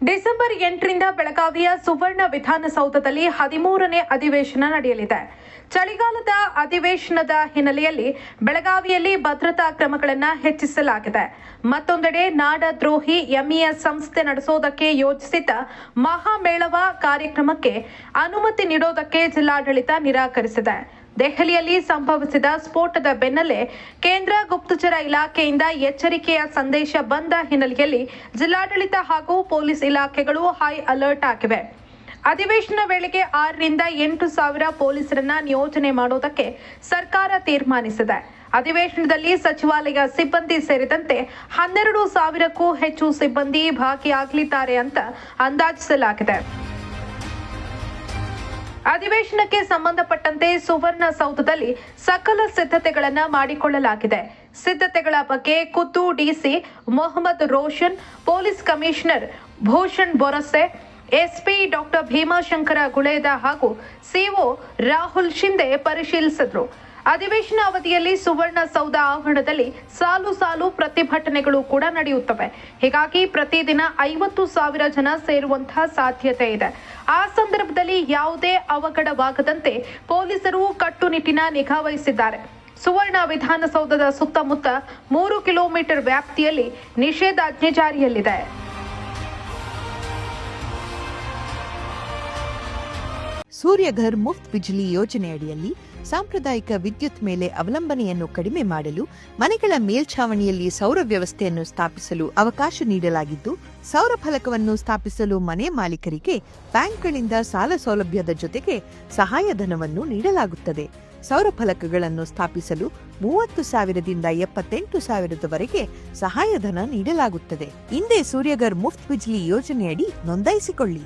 December 8ರಿಂದ ಬೆಳಗಾವಿಯ ಸುವರ್ಣ ವಿಧಾನಸೌಧದಲ್ಲಿ 13ನೇ ಅಧಿವೇಶನ ನಡೆಯಲಿದೆ. ಚಳಿಗಾಲದ ಅಧಿವೇಶನದ ಹಿನ್ನೆಲೆಯಲ್ಲಿ ಬೆಳಗಾವಿಯಲ್ಲಿ ಭದ್ರತಾ ಕ್ರಮಗಳನ್ನು ಹೆಚ್ಚಿಸಲಾಗಿದೆ. ಮತ್ತೊಂದೆಡೆ ನಾಡದ್ರೋಹಿ ಎಂಇಎಸ್ ಸಂಸ್ಥೆ ನಡೆಸೋದಕ್ಕೆ ಯೋಜಿಸಿದ್ದ ಮಹಾಮೇಳವ ಕಾರ್ಯಕ್ರಮಕ್ಕೆ ಅನುಮತಿ ನೀಡೋದಕ್ಕೆ ಜಿಲ್ಲಾಡಳಿತ ನಿರಾಕರಿಸಿದೆ. ದೆಹಲಿಯಲ್ಲಿ ಸಂಭವಿಸಿದ ಸ್ಫೋಟದ ಬೆನ್ನಲ್ಲೇ ಕೇಂದ್ರ ಗುಪ್ತಚರ ಇಲಾಖೆಯಿಂದ ಎಚ್ಚರಿಕೆಯ ಸಂದೇಶ ಬಂದ ಹಿನ್ನೆಲೆಯಲ್ಲಿ ಜಿಲ್ಲಾಡಳಿತ ಹಾಗೂ ಪೊಲೀಸ್ ಇಲಾಖೆಗಳು ಹೈ ಅಲರ್ಟ್ ಆಗಿವೆ. ಅಧಿವೇಶನ ವೇಳೆಗೆ 6ರಿಂದ 8,000 ಪೊಲೀಸರನ್ನ ನಿಯೋಜನೆ ಮಾಡೋದಕ್ಕೆ ಸರ್ಕಾರ ತೀರ್ಮಾನಿಸಿದೆ. ಅಧಿವೇಶನದಲ್ಲಿ ಸಚಿವಾಲಯ ಸಿಬ್ಬಂದಿ ಸೇರಿದಂತೆ 12,000ಕ್ಕೂ ಹೆಚ್ಚು ಸಿಬ್ಬಂದಿ ಭಾಗಿಯಾಗಲಿದ್ದಾರೆ ಅಂತ ಅಂದಾಜಿಸಲಾಗಿದೆ. ಅಧಿವೇಶನಕ್ಕೆ ಸಂಬಂಧಪಟ್ಟಂತೆ ಸುವರ್ಣಸೌಧದಲ್ಲಿ ಸಕಲ ಸಿದ್ಧತೆಗಳನ್ನು ಮಾಡಿಕೊಳ್ಳಲಾಗಿದೆ. ಸಿದ್ಧತೆಗಳ ಬಗ್ಗೆ ಖುದ್ದು DC Mohammad Roshan, police commissioner Bhushan Borase, SP doctor Bhimashankar Guled ಹಾಗೂ ಸಿಒ ರಾಹುಲ್ ಶಿಂದೆ ಪರಿಶೀಲಿಸಿದರು. ಅಧಿವೇಶನ ಅವಧಿಯಲ್ಲಿ ಸುವರ್ಣಸೌಧ ಆವರಣದಲ್ಲಿ ಸಾಲು ಸಾಲು ಪ್ರತಿಭಟನೆಗಳು ಕೂಡ ನಡೆಯುತ್ತವೆ. ಹೀಗಾಗಿ ಪ್ರತಿದಿನ 50,000 ಜನ ಸೇರುವಂತಹ ಸಾಧ್ಯತೆ ಇದೆ. ಆ ಸಂದರ್ಭದಲ್ಲಿ ಯಾವುದೇ ಅವಘಡವಾಗದಂತೆ ಪೊಲೀಸರು ಕಟ್ಟುನಿಟ್ಟಿನ ನಿಗಾ ವಹಿಸಿದ್ದಾರೆ. ಸುವರ್ಣ ವಿಧಾನಸೌಧದ ಸುತ್ತಮುತ್ತ 3 ಕಿಲೋಮೀಟರ್ ವ್ಯಾಪ್ತಿಯಲ್ಲಿ ನಿಷೇಧಾಜ್ಞೆ ಜಾರಿಯಲ್ಲಿದೆ. ಸೂರ್ಯಘರ್ ಮುಫ್ತ್ ಬಿಜ್ಲಿ ಯೋಜನೆಯಡಿಯಲ್ಲಿ ಸಾಂಪ್ರದಾಯಿಕ ವಿದ್ಯುತ್ ಮೇಲೆ ಅವಲಂಬನೆಯನ್ನು ಕಡಿಮೆ ಮಾಡಲು ಮನೆಗಳ ಮೇಲ್ಛಾವಣಿಯಲ್ಲಿ ಸೌರ ವ್ಯವಸ್ಥೆಯನ್ನು ಸ್ಥಾಪಿಸಲು ಅವಕಾಶ ನೀಡಲಾಗಿದ್ದು, ಸೌರ ಫಲಕವನ್ನು ಸ್ಥಾಪಿಸಲು ಮನೆ ಮಾಲೀಕರಿಗೆ ಬ್ಯಾಂಕ್ಗಳಿಂದ ಸಾಲ ಸೌಲಭ್ಯದ ಜೊತೆಗೆ ಸಹಾಯಧನವನ್ನು ನೀಡಲಾಗುತ್ತದೆ. ಸೌರ ಫಲಕಗಳನ್ನು ಸ್ಥಾಪಿಸಲು 30,000ದಿಂದ 78,000ದವರೆಗೆ ಸಹಾಯಧನ ನೀಡಲಾಗುತ್ತದೆ. ಹಿಂದೆ ಸೂರ್ಯಘರ್ ಮುಫ್ತ್ ಬಿಜ್ಲಿ ಯೋಜನೆಯಡಿ ನೋಂದಾಯಿಸಿಕೊಳ್ಳಿ.